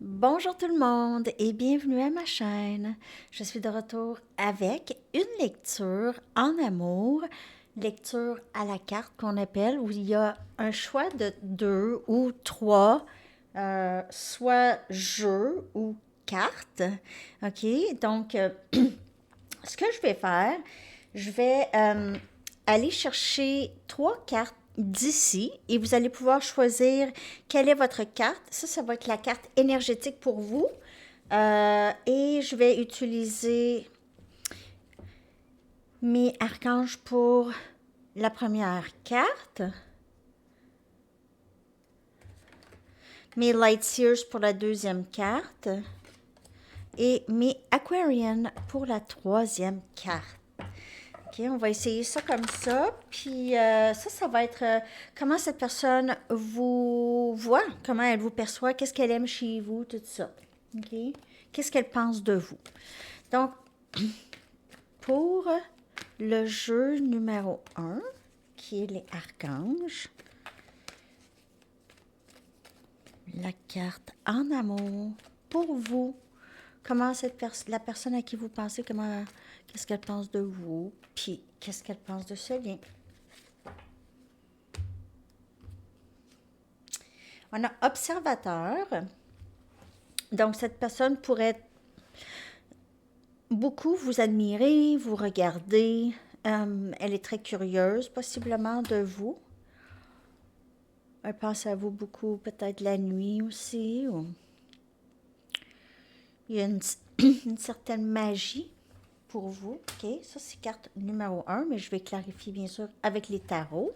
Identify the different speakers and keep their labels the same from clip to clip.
Speaker 1: Bonjour tout le monde et bienvenue à ma chaîne. Je suis de retour avec une lecture en amour, lecture à la carte qu'on appelle, où il y a un choix de deux ou trois, soit jeux ou cartes. OK? Donc, ce que je vais faire, je vais aller chercher trois cartes d'ici et vous allez pouvoir choisir quelle est votre carte. Ça va être la carte énergétique pour vous. Et je vais utiliser mes archanges pour la première carte, mes Light Seers pour la deuxième carte et mes Aquarian pour la troisième carte. OK, on va essayer ça comme ça. Puis ça va être comment cette personne vous voit, comment elle vous perçoit, qu'est-ce qu'elle aime chez vous, tout ça. OK? Qu'est-ce qu'elle pense de vous. Donc, pour le jeu numéro un, qui est les archanges, la carte en amour pour vous. Comment la personne à qui vous pensez, qu'est-ce qu'elle pense de vous, puis qu'est-ce qu'elle pense de ce lien. On a observateur. Donc, cette personne pourrait beaucoup vous admirer, vous regarder. Elle est très curieuse, possiblement, de vous. Elle pense à vous beaucoup, peut-être la nuit aussi. Il y a une certaine magie pour vous. OK, ça, c'est carte numéro un, mais je vais clarifier, bien sûr, avec les tarots.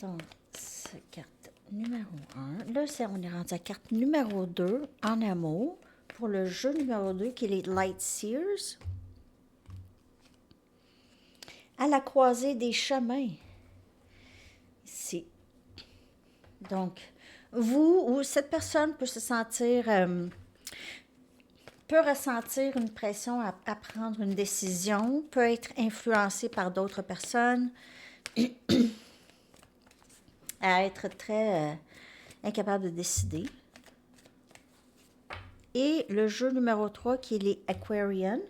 Speaker 1: Donc, c'est carte numéro un. Là, on est rendu à carte numéro 2 en amour pour le jeu numéro 2 qui est les Light Seers. À la croisée des chemins. Ici. Donc, vous ou cette personne peut se sentir, peut ressentir une pression à prendre une décision, peut être influencé par d'autres personnes, à être très incapable de décider. Et le jeu numéro 3 qui est les Aquarian.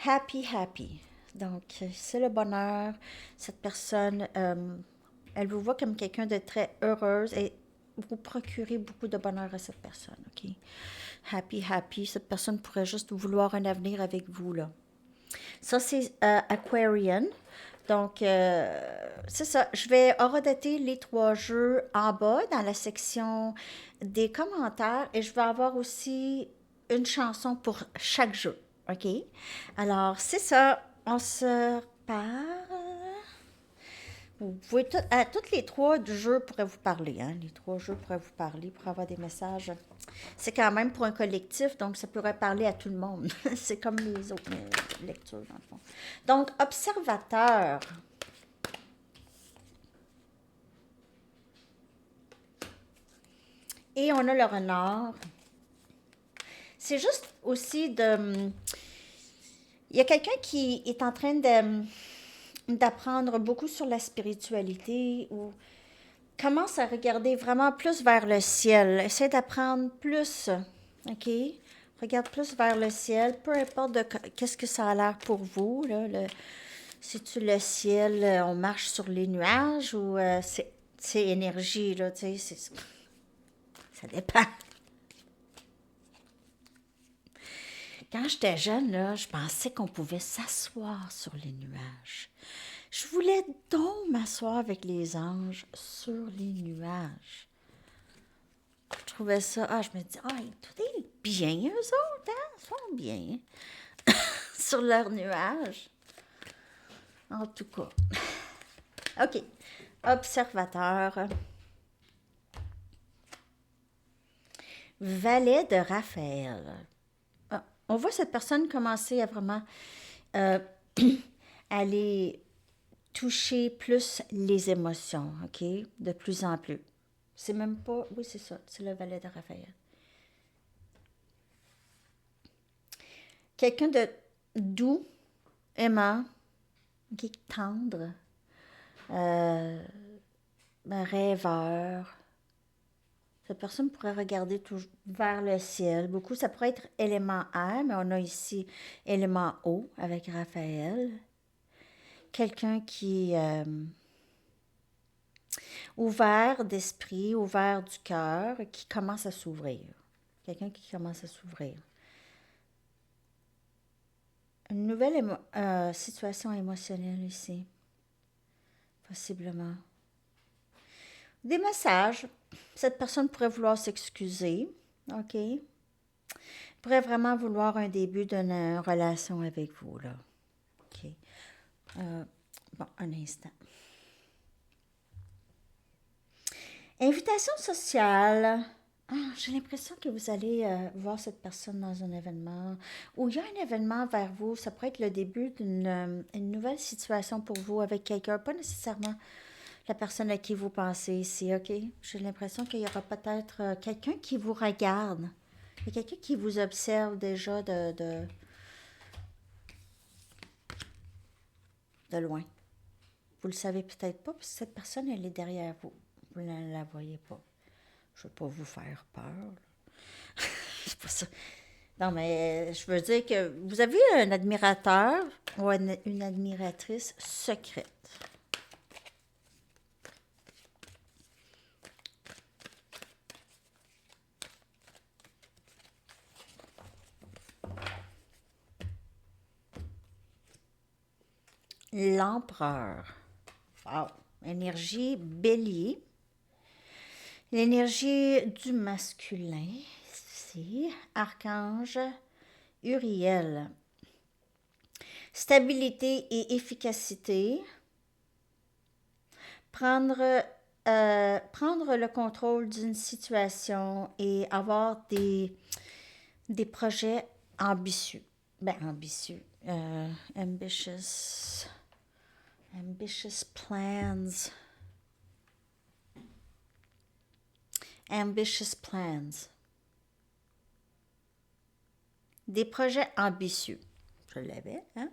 Speaker 1: Happy, happy. Donc, c'est le bonheur. Cette personne, elle vous voit comme quelqu'un de très heureuse et vous procurez beaucoup de bonheur à cette personne, OK? Happy, happy. Cette personne pourrait juste vouloir un avenir avec vous, là. Ça, c'est Aquarian. Donc, c'est ça. Je vais horodater les trois jeux en bas dans la section des commentaires et je vais avoir aussi une chanson pour chaque jeu. OK? Alors, c'est ça. On se parle. Vous pouvez toutes les trois jeux pourraient vous parler. Hein? Les trois jeux pourraient vous parler pour avoir des messages. C'est quand même pour un collectif, donc ça pourrait parler à tout le monde. C'est comme les autres lectures, dans le fond. Donc, observateur. Et on a le renard. C'est juste aussi de... Il y a quelqu'un qui est en train d'apprendre beaucoup sur la spiritualité ou commence à regarder vraiment plus vers le ciel. Essaie d'apprendre plus, OK? Regarde plus vers le ciel, peu importe qu'est-ce que ça a l'air pour vous. Là, c'est-tu le ciel, on marche sur les nuages ou c'est énergie, là, tu sais, ça dépend. Quand j'étais jeune, là, je pensais qu'on pouvait s'asseoir sur les nuages. Je voulais donc m'asseoir avec les anges sur les nuages. Je trouvais ça, je me dis, tout est bien, eux autres, hein, ils sont bien sur leurs nuages. En tout cas. OK. Observateur. Valet de Raphaël. On voit cette personne commencer à vraiment euh, aller toucher plus les émotions, OK? De plus en plus. C'est même pas... Oui, c'est ça. C'est le valet de Raphaël. Quelqu'un de doux, aimant, qui est tendre, un rêveur. Cette personne pourrait regarder vers le ciel. Beaucoup, ça pourrait être élément air, mais on a ici élément eau avec Raphaël. Quelqu'un qui est ouvert d'esprit, ouvert du cœur, qui commence à s'ouvrir. Quelqu'un qui commence à s'ouvrir. Une nouvelle situation émotionnelle ici, possiblement. Des messages. Cette personne pourrait vouloir s'excuser, OK? Pourrait vraiment vouloir un début d'une relation avec vous, là. OK. Bon, un instant. Invitation sociale. Ah, j'ai l'impression que vous allez voir cette personne dans un événement ou il y a un événement vers vous. Ça pourrait être le début d'une une nouvelle situation pour vous avec quelqu'un, pas nécessairement la personne à qui vous pensez ici, OK? J'ai l'impression qu'il y aura peut-être quelqu'un qui vous regarde. Il y a quelqu'un qui vous observe déjà de loin. Vous le savez peut-être pas parce que cette personne, elle est derrière vous. Vous ne la voyez pas. Je ne veux pas vous faire peur, là. C'est pas ça. Non, mais je veux dire que vous avez un admirateur ou une admiratrice secrète. L'empereur. Wow. Énergie bélier. L'énergie du masculin. Ici. Archange Uriel. Stabilité et efficacité. Prendre le contrôle d'une situation et avoir des projets ambitieux. Ben, ambitieux. Ambitious. Ambitious plans. Ambitious plans. Des projets ambitieux. Je l'avais, hein?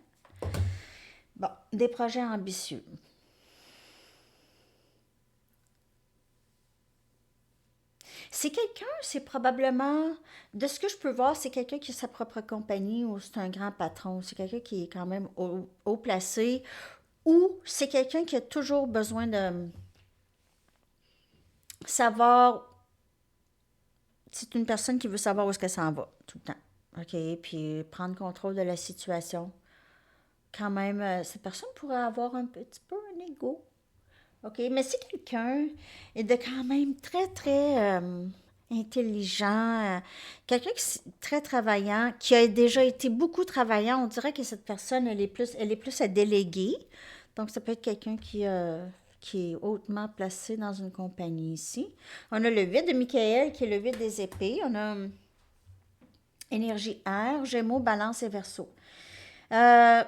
Speaker 1: Bon, des projets ambitieux. C'est quelqu'un, c'est probablement, de ce que je peux voir, c'est quelqu'un qui a sa propre compagnie ou c'est un grand patron. C'est quelqu'un qui est quand même haut placé ou c'est quelqu'un qui a toujours besoin de savoir. C'est une personne qui veut savoir où est-ce qu'elle s'en va tout le temps. OK? Puis prendre contrôle de la situation. Quand même, cette personne pourrait avoir un petit peu un ego. OK? Mais c'est quelqu'un de quand même très, très intelligent, quelqu'un qui est très travaillant, qui a déjà été beaucoup travaillant. On dirait que cette personne, elle est plus à déléguer. Donc, ça peut être quelqu'un qui est hautement placé dans une compagnie ici. On a le 8 de Michael, qui est le 8 des épées. On a énergie air, Gémeaux, Balance et Verseau. Euh,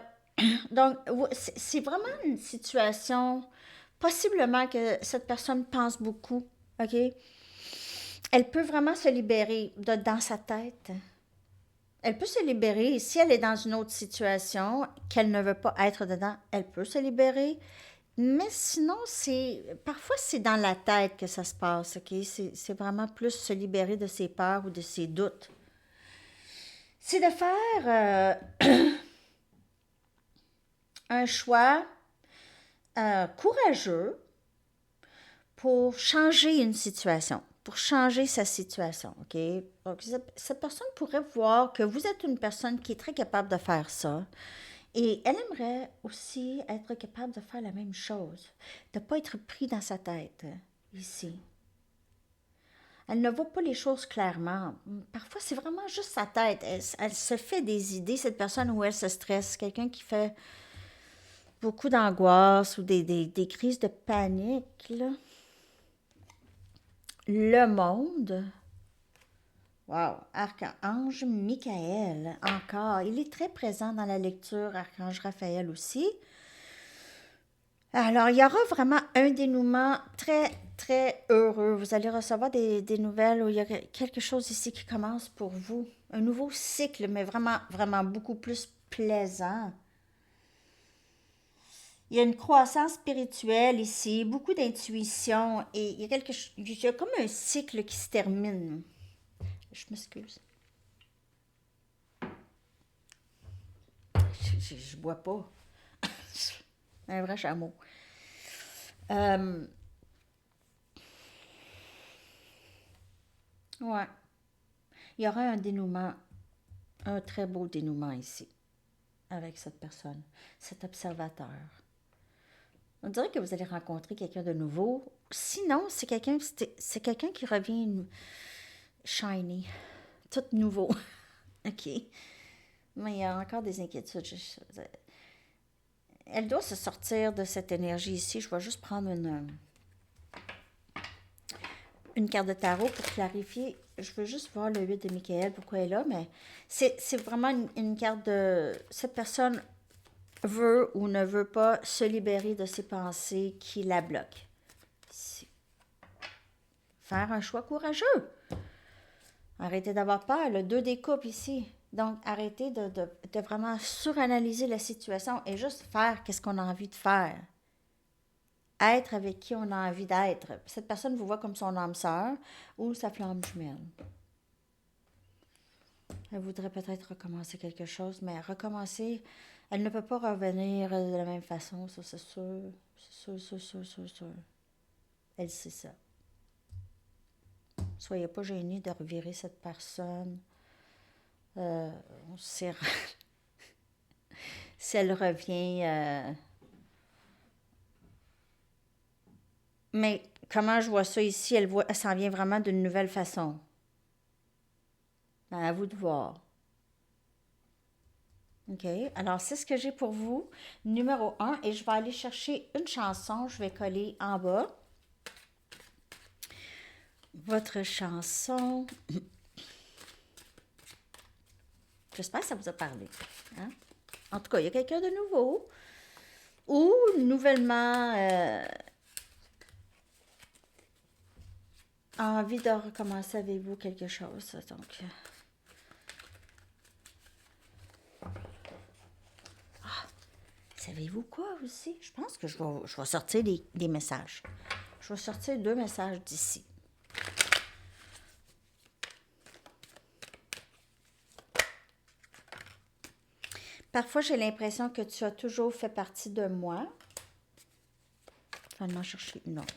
Speaker 1: donc, c'est vraiment une situation, possiblement que cette personne pense beaucoup, OK? Elle peut vraiment se libérer dans sa tête. Elle peut se libérer. Si elle est dans une autre situation, qu'elle ne veut pas être dedans, elle peut se libérer. Mais sinon, parfois c'est dans la tête que ça se passe, OK? C'est vraiment plus se libérer de ses peurs ou de ses doutes. C'est de faire un choix courageux pour changer une situation, pour changer sa situation, OK? Donc, cette personne pourrait voir que vous êtes une personne qui est très capable de faire ça. Et elle aimerait aussi être capable de faire la même chose, de ne pas être pris dans sa tête, ici. Elle ne voit pas les choses clairement. Parfois, c'est vraiment juste sa tête. Elle se fait des idées, cette personne où elle se stresse. Quelqu'un qui fait beaucoup d'angoisse ou des crises de panique, là. Le monde. Wow. Archange Michael, encore. Il est très présent dans la lecture. Archange Raphaël aussi. Alors, il y aura vraiment un dénouement très, très heureux. Vous allez recevoir des nouvelles où il y a quelque chose ici qui commence pour vous. Un nouveau cycle, mais vraiment, vraiment beaucoup plus plaisant. Il y a une croissance spirituelle ici, beaucoup d'intuition et il y a comme un cycle qui se termine. Je m'excuse. Je bois pas. Un vrai chameau. Euh, ouais. Il y aura un dénouement, un très beau dénouement ici, avec cette personne, cet observateur. On dirait que vous allez rencontrer quelqu'un de nouveau. Sinon, c'est quelqu'un qui revient shiny, tout nouveau. OK. Mais il y a encore des inquiétudes. Elle doit se sortir de cette énergie ici. Je vais juste prendre une carte de tarot pour clarifier. Je veux juste voir le 8 de Michael, pourquoi elle est là, mais c'est vraiment une carte de... Cette personne veut ou ne veut pas se libérer de ses pensées qui la bloquent. Ici. Faire un choix courageux. Arrêtez d'avoir peur. Le 2 des coupes ici. Donc, arrêtez de vraiment suranalyser la situation et juste faire qu'est-ce qu'on a envie de faire. Être avec qui on a envie d'être. Cette personne vous voit comme son âme sœur ou sa flamme jumelle. Elle voudrait peut-être recommencer quelque chose, mais recommencer, elle ne peut pas revenir de la même façon, ça c'est sûr. C'est sûr. Elle sait ça. Soyez pas gênés de revirer cette personne. Si elle revient... Mais comment je vois ça ici, elle s'en vient vraiment d'une nouvelle façon. À vous de voir. OK. Alors, c'est ce que j'ai pour vous. Numéro 1. Et je vais aller chercher une chanson. Je vais coller en bas. Votre chanson. J'espère que ça vous a parlé. Hein? En tout cas, il y a quelqu'un de nouveau. Ou nouvellement envie de recommencer avec vous quelque chose. Donc... Savez-vous quoi aussi? Je pense que je vais sortir des messages. Je vais sortir 2 messages d'ici. Parfois, j'ai l'impression que tu as toujours fait partie de moi. Finalement, chercher une autre.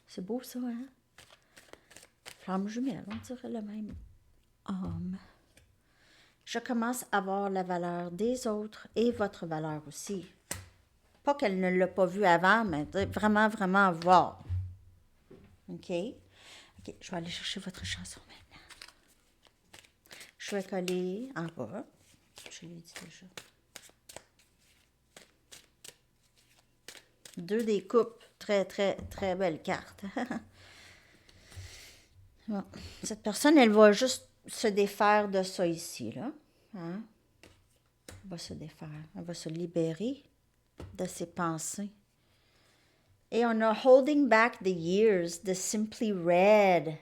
Speaker 1: C'est beau ça, hein? Flamme jumelle, on dirait le même homme. Je commence à voir la valeur des autres et votre valeur aussi. Pas qu'elle ne l'a pas vu avant, mais vraiment, vraiment voir. OK? OK, je vais aller chercher votre chanson maintenant. Je vais coller en bas. Je l'ai dit déjà. 2 des coupes. Très, très, très belle carte. Bon. Cette personne, elle va juste se défaire de ça ici, là. Hein? Elle va se défaire. Elle va se libérer de ses pensées. Et on a Holding Back the Years de Simply Red.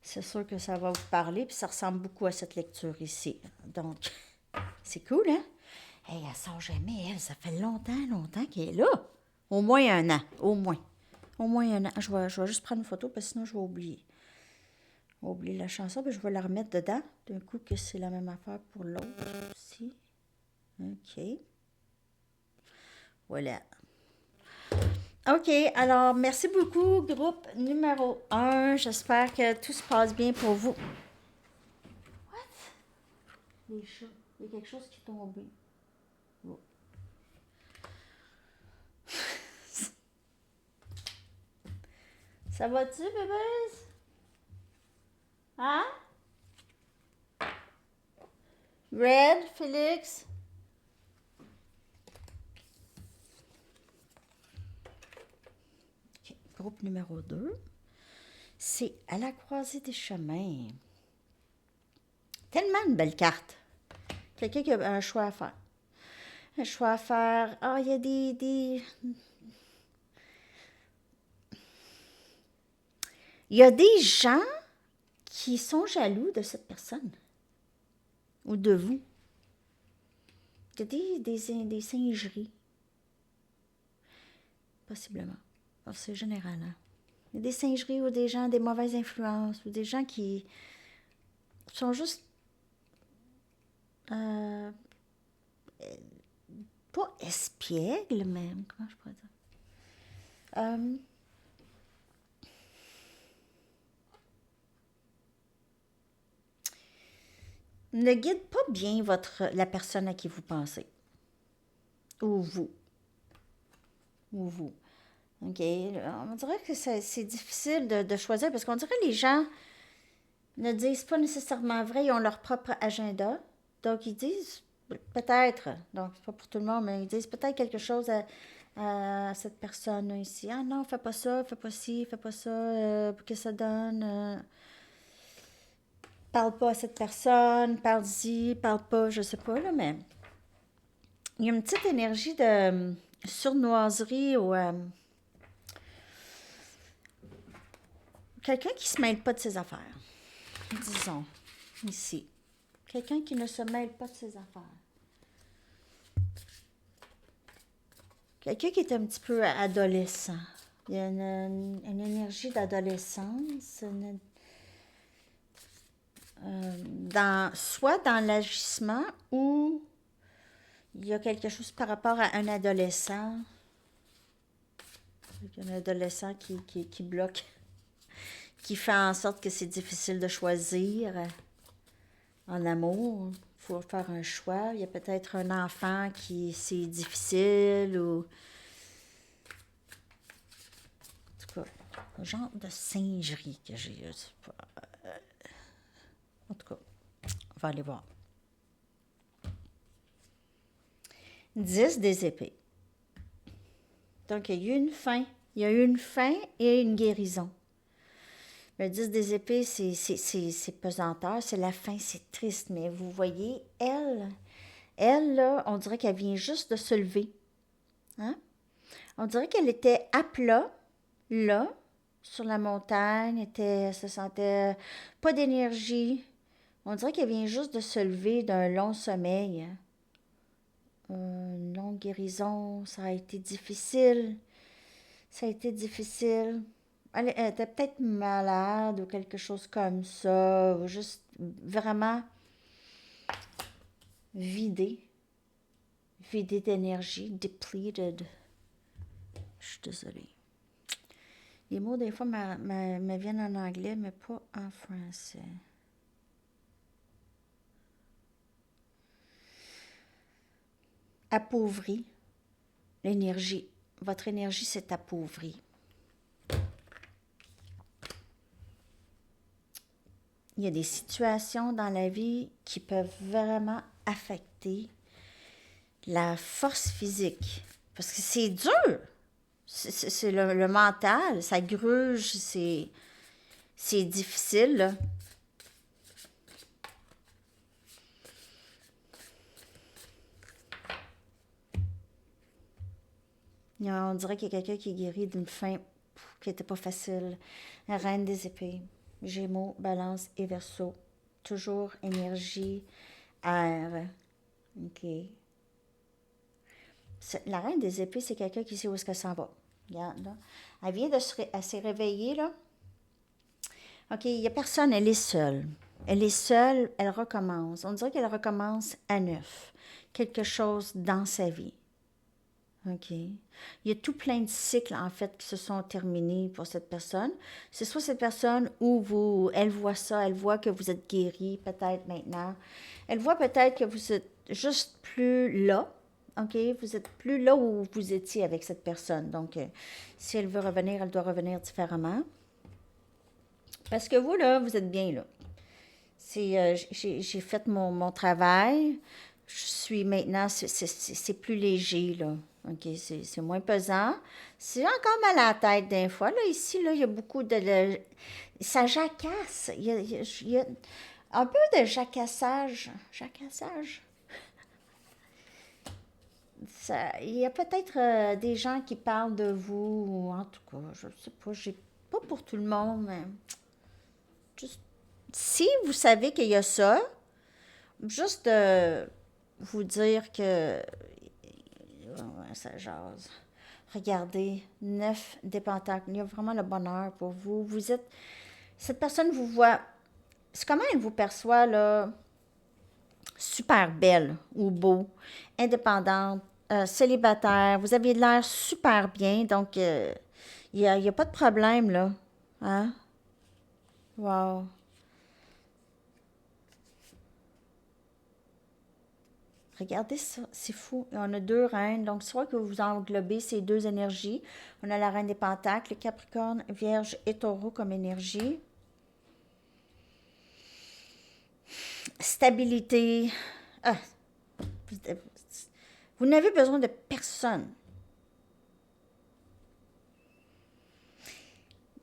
Speaker 1: C'est sûr que ça va vous parler, puis ça ressemble beaucoup à cette lecture ici. Donc, c'est cool, hein? Hey, elle sort jamais, elle. Ça fait longtemps qu'elle est là. Au moins 1 an, au moins. Au moins 1 an. Je vais juste prendre une photo, parce que sinon, je vais oublier. Je vais oublier la chanson, puis je vais la remettre dedans. D'un coup, que c'est la même affaire pour l'autre aussi. OK. Voilà. OK, alors merci beaucoup, groupe numéro 1. J'espère que tout se passe bien pour vous. What? Les chats. Il y a quelque chose qui est tombé. Oh. Ça va-tu, bébés? Hein? Red, Félix? OK, groupe numéro 2. C'est à la croisée des chemins. Tellement une belle carte. Quelqu'un qui a un choix à faire. Un choix à faire. Ah, il y a Il y a des gens qui sont jaloux de cette personne. ou de vous. Il y a des singeries, possiblement. Alors, c'est général, hein? Il y a des singeries ou des gens, des mauvaises influences, ou des gens qui sont juste euh, pas espiègles même, comment je pourrais dire. Ne guide pas bien la personne à qui vous pensez. Ou vous. Ou vous. OK? On dirait que c'est difficile de choisir parce qu'on dirait que les gens ne disent pas nécessairement vrai, ils ont leur propre agenda. Donc, ils disent peut-être, donc c'est pas pour tout le monde, mais ils disent peut-être quelque chose à cette personne ici. Ah non, fais pas ça, fais pas ci, fais pas ça, pour que ça donne. Parle pas à cette personne, parle-y, parle pas, je sais pas, là, mais il y a une petite énergie de surnoiserie ou quelqu'un qui se mêle pas de ses affaires, disons, ici. Quelqu'un qui ne se mêle pas de ses affaires. Quelqu'un qui est un petit peu adolescent. Il y a une énergie d'adolescence, soit dans l'agissement ou il y a quelque chose par rapport à un adolescent. Un adolescent qui bloque, qui fait en sorte que c'est difficile de choisir en amour. Il faut faire un choix. Il y a peut-être un enfant qui c'est difficile ou... En tout cas, un genre de singerie que j'ai. En tout cas, on va aller voir. 10 des épées. Donc, il y a eu une fin. Il y a eu une fin et une guérison. Le 10 des épées, c'est pesanteur, c'est la fin, c'est triste. Mais vous voyez, elle là, on dirait qu'elle vient juste de se lever. Hein? On dirait qu'elle était à plat, là, sur la montagne, elle se sentait pas d'énergie. On dirait qu'elle vient juste de se lever d'un long sommeil. Une longue guérison, ça a été difficile. Ça a été difficile. Elle était peut-être malade ou quelque chose comme ça, ou juste vraiment vidée. Vidée d'énergie, depleted. Je suis désolée. Les mots, des fois, me viennent en anglais, mais pas en français. Appauvrie. L'énergie. Votre énergie s'est appauvrie. Il y a des situations dans la vie qui peuvent vraiment affecter la force physique. Parce que c'est dur. C'est le mental, ça gruge, c'est difficile, là. On dirait qu'il y a quelqu'un qui est guéri d'une faim qui n'était pas facile. La reine des épées, Gémeaux, Balance et Verseau. Toujours énergie, air. OK. La reine des épées, c'est quelqu'un qui sait où est-ce qu'elle s'en va. Regarde, là. Elle vient elle s'est réveillée, là. OK, il n'y a personne, elle est seule. Elle est seule, elle recommence. On dirait qu'elle recommence à neuf. Quelque chose dans sa vie. OK. Il y a tout plein de cycles, en fait, qui se sont terminés pour cette personne. C'est soit cette personne où elle voit ça, elle voit que vous êtes guéri, peut-être maintenant. Elle voit peut-être que vous êtes juste plus là. OK? Vous êtes plus là où vous étiez avec cette personne. Donc, si elle veut revenir, elle doit revenir différemment. Parce que vous, là, vous êtes bien là. J'ai fait mon travail. Je suis maintenant, c'est plus léger, là. OK, c'est moins pesant. C'est encore mal à la tête d'un fois. Là, ici, là, il y a beaucoup de... ça jacasse. Il y a un peu de jacassage. Jacassage? Il y a peut-être des gens qui parlent de vous, ou en tout cas, je ne sais pas, pas pour tout le monde, mais juste, si vous savez qu'il y a ça, juste de vous dire que ouais, ça jase. Regardez, 9 des pentacles. Il y a vraiment le bonheur pour vous. Vous êtes. Cette personne vous voit. C'est comment elle vous perçoit, là? Super belle ou beau, indépendante, célibataire. Vous avez l'air super bien. Donc, il y a pas de problème, là. Hein? Wow. Regardez ça, c'est fou. On a deux reines, donc soit que vous englobez ces deux énergies. On a la reine des pentacles, le Capricorne, Vierge et Taureau comme énergie. Stabilité. Ah, vous n'avez besoin de personne.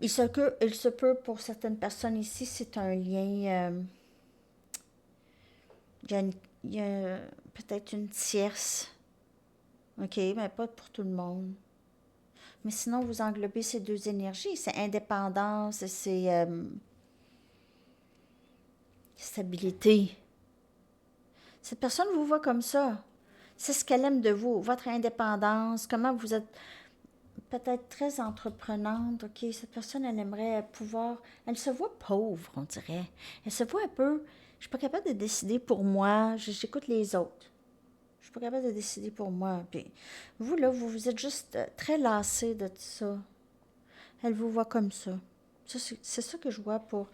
Speaker 1: Il se peut pour certaines personnes ici, c'est un lien. Il y a, il y a peut-être une tierce. OK, mais pas pour tout le monde. Mais sinon, vous englobez ces deux énergies. C'est indépendance, c'est stabilité. Cette personne vous voit comme ça. C'est ce qu'elle aime de vous, votre indépendance, comment vous êtes peut-être très entreprenante. OK, cette personne, elle aimerait pouvoir. Elle se voit pauvre, on dirait. Elle se voit un peu. Je suis pas capable de décider pour moi. J'écoute les autres. Je suis pas capable de décider pour moi. Puis vous, là, vous êtes juste très lassé de tout ça. Elle vous voit comme ça. C'est ça que je vois pour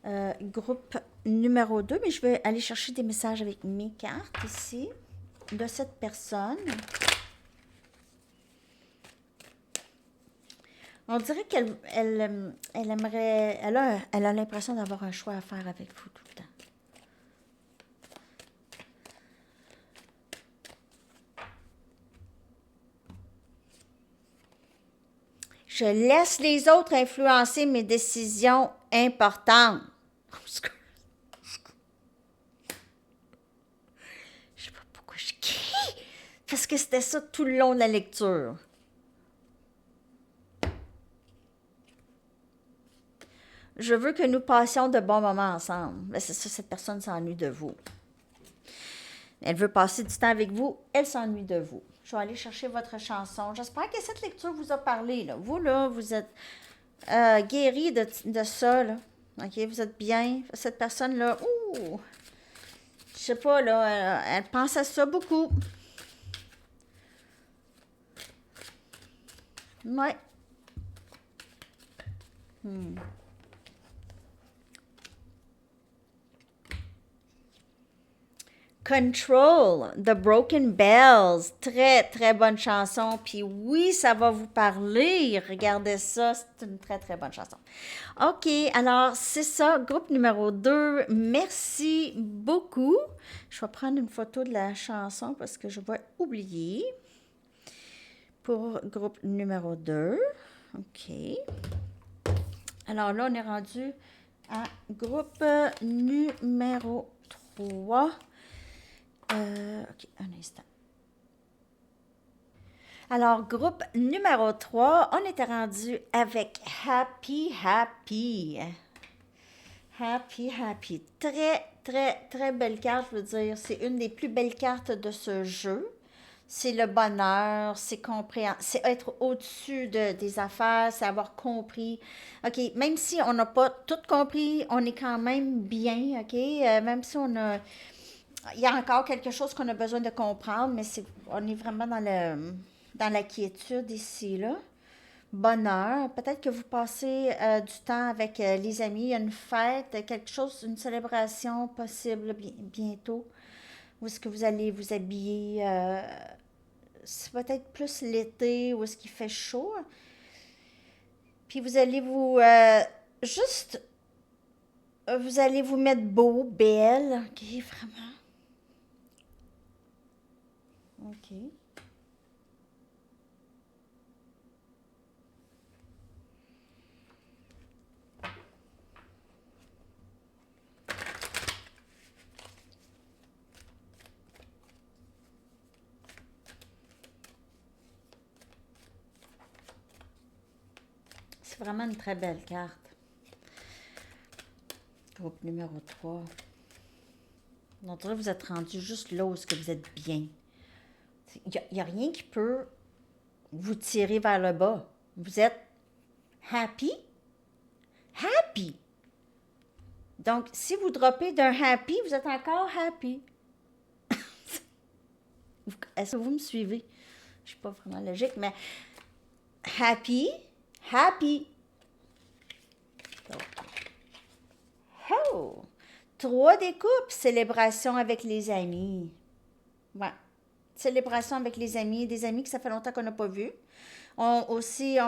Speaker 1: groupe numéro 2. Mais je vais aller chercher des messages avec mes cartes ici de cette personne. On dirait qu'elle aimerait. Elle a l'impression d'avoir un choix à faire avec vous tout le temps. Je laisse les autres influencer mes décisions importantes. Je sais pas pourquoi je crie. Parce que c'était ça tout le long de la lecture. Je veux que nous passions de bons moments ensemble. Ben, c'est ça, cette personne s'ennuie de vous. Elle veut passer du temps avec vous, elle s'ennuie de vous. Je vais aller chercher votre chanson. J'espère que cette lecture vous a parlé. Là. Vous, là, vous êtes guéri de ça. Là. OK, vous êtes bien. Cette personne-là, ouh, je sais pas, là, elle pense à ça beaucoup. Ouais. Control, The Broken Bells. Très, très bonne chanson. Puis oui, ça va vous parler. Regardez ça, c'est une très, très bonne chanson. OK, alors c'est ça, groupe numéro 2. Merci beaucoup. Je vais prendre une photo de la chanson parce que je vais oublier. Pour groupe numéro 2. OK. Alors là, on est rendu à groupe numéro 3. OK, un instant. Alors, groupe numéro 3, on était rendu avec Happy Happy. Happy Happy. Très, très, très belle carte, je veux dire. C'est une des plus belles cartes de ce jeu. C'est le bonheur, c'est être au-dessus des affaires, c'est avoir compris. OK, même si on n'a pas tout compris, on est quand même bien, OK? Même si il y a encore quelque chose qu'on a besoin de comprendre, mais on est vraiment dans la quiétude ici, là. Bonheur. Peut-être que vous passez du temps avec les amis. Il y a une fête, quelque chose, une célébration possible bientôt. Où est-ce que vous allez vous habiller? C'est peut-être plus l'été, où est-ce qu'il fait chaud. Puis vous allez juste, vous allez vous mettre beau, belle. OK, vraiment. OK. C'est vraiment une très belle carte. Groupe numéro 3. On dirait que vous êtes rendu juste là où est-ce que vous êtes bien. Il n'y a rien qui peut vous tirer vers le bas. Vous êtes happy? Happy! Donc, si vous droppez d'un happy, vous êtes encore happy. Est-ce que vous me suivez? Je suis pas vraiment logique, mais happy, happy. Donc, oh! 3 des coupes, célébration avec les amis. Ouais. Célébration avec les amis, des amis que ça fait longtemps qu'on n'a pas vus. On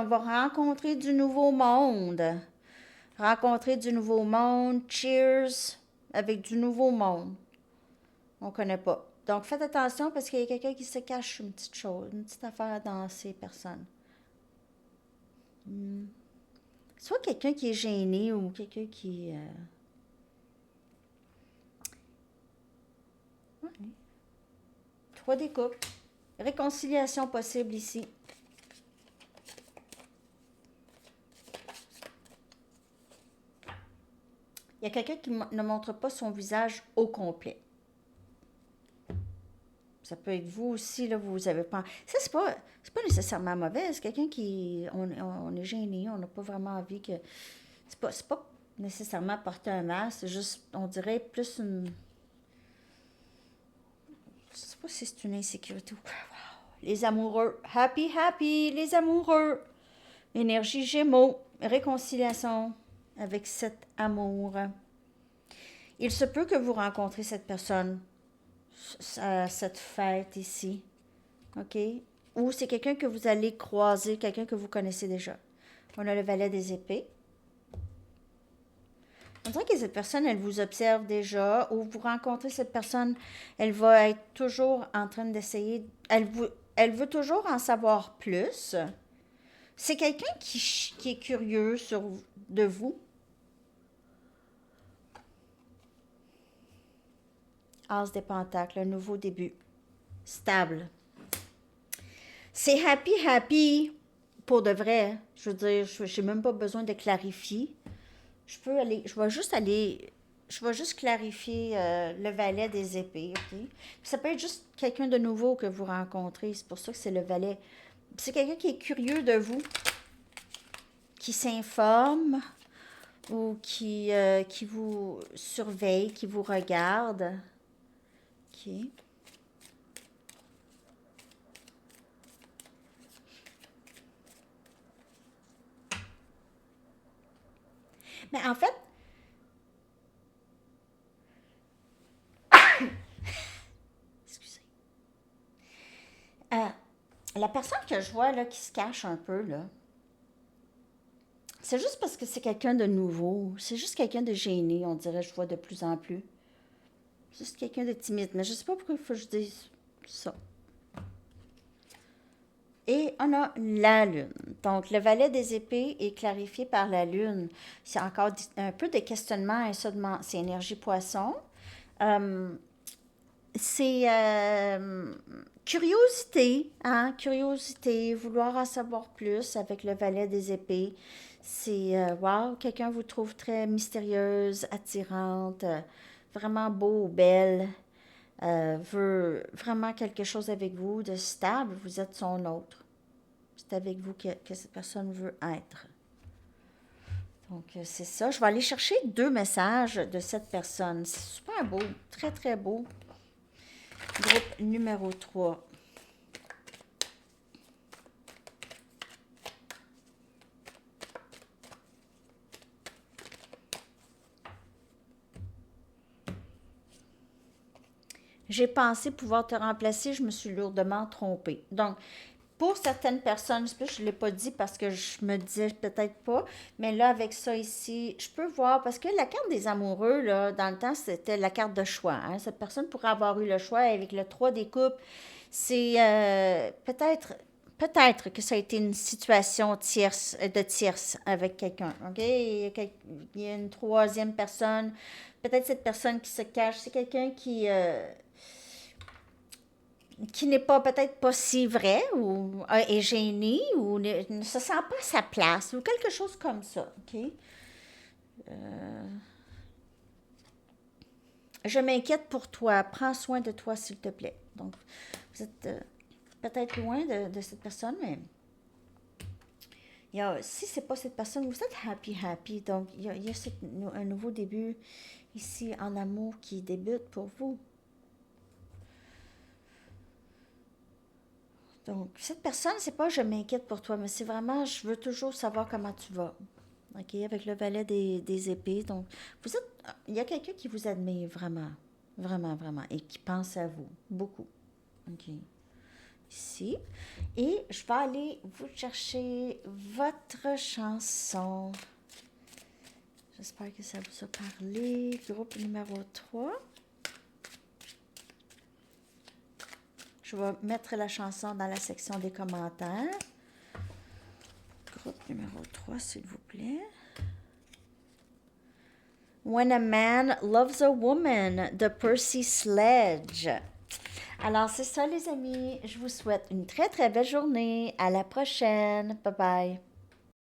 Speaker 1: va rencontrer du nouveau monde. Rencontrer du nouveau monde. Cheers avec du nouveau monde. On ne connaît pas. Donc, faites attention parce qu'il y a quelqu'un qui se cache une petite chose, une petite affaire dans ces personnes. Soit quelqu'un qui est gêné ou quelqu'un qui... Ouais. 3 des coupes. Réconciliation possible ici. Il y a quelqu'un qui ne montre pas son visage au complet. Ça peut être vous aussi, là, vous avez pas... Ça, c'est pas nécessairement mauvais. C'est quelqu'un qui... On est gêné, on n'a pas vraiment envie que... C'est pas nécessairement porter un masque, c'est juste, on dirait, plus une... Je sais pas si c'est une insécurité ou quoi. Wow. Les amoureux. Happy, happy, les amoureux. Énergie Gémeaux. Réconciliation avec cet amour. Il se peut que vous rencontrez cette personne à cette fête ici. OK? Ou c'est quelqu'un que vous allez croiser, quelqu'un que vous connaissez déjà. On a le valet des épées. On dirait que cette personne, elle vous observe déjà, ou vous rencontrez cette personne, elle va être toujours en train d'essayer, elle veut toujours en savoir plus. C'est quelqu'un qui est curieux de vous. As des pentacles, un nouveau début. Stable. C'est happy, happy pour de vrai. Je veux dire, je n'ai même pas besoin de clarifier. Je vais juste clarifier le valet des épées, ok? Puis ça peut être juste quelqu'un de nouveau que vous rencontrez, c'est pour ça que c'est le valet. C'est quelqu'un qui est curieux de vous, qui s'informe ou qui vous surveille, qui vous regarde. Ok. Mais en fait, excusez. La personne que je vois là qui se cache un peu là, c'est juste parce que c'est quelqu'un de nouveau. C'est juste quelqu'un de gêné, on dirait, je vois de plus en plus. Juste quelqu'un de timide. Mais je sais pas pourquoi il faut que je dise ça. Et on a la lune. Donc, le valet des épées est clarifié par la lune. C'est encore un peu de questionnement, et ça demande, c'est énergie poisson. Euh, c'est curiosité, hein? Curiosité, vouloir en savoir plus avec le valet des épées. C'est, wow, quelqu'un vous trouve très mystérieuse, attirante, vraiment beau, belle, veut vraiment quelque chose avec vous, de stable, vous êtes son autre. C'est avec vous que cette personne veut être. Donc, c'est ça. Je vais aller chercher 2 messages de cette personne. C'est super beau, très, très beau. Groupe numéro 3. J'ai pensé pouvoir te remplacer, je me suis lourdement trompée. Donc, pour certaines personnes, je ne l'ai pas dit parce que je me disais peut-être pas, mais là, avec ça ici, je peux voir, parce que la carte des amoureux, là, dans le temps, c'était la carte de choix. Hein. Cette personne pourrait avoir eu le choix avec le 3 des coupes. C'est peut-être que ça a été une situation de tierce avec quelqu'un. OK? Il y a une troisième personne. Peut-être cette personne qui se cache, c'est quelqu'un qui n'est pas peut-être pas si vrai ou est gêné ou ne se sent pas à sa place ou quelque chose comme ça. OK? Je m'inquiète pour toi. Prends soin de toi, s'il te plaît. Donc, vous êtes peut-être loin de cette personne, mais si c'est pas cette personne, vous êtes happy. Donc, il y a un nouveau début ici en amour qui débute pour vous. Donc, cette personne, c'est pas je m'inquiète pour toi, mais c'est vraiment je veux toujours savoir comment tu vas. OK, avec le valet des épées. Donc, il y a quelqu'un qui vous admire vraiment, vraiment, et qui pense à vous, beaucoup. OK, ici. Et je vais aller vous chercher votre chanson. J'espère que ça vous a parlé. Groupe numéro 3. Je vais mettre la chanson dans la section des commentaires. Groupe numéro 3, s'il vous plaît. When a Man Loves a Woman de Percy Sledge. Alors, c'est ça, les amis. Je vous souhaite une très, très belle journée. À la prochaine. Bye bye.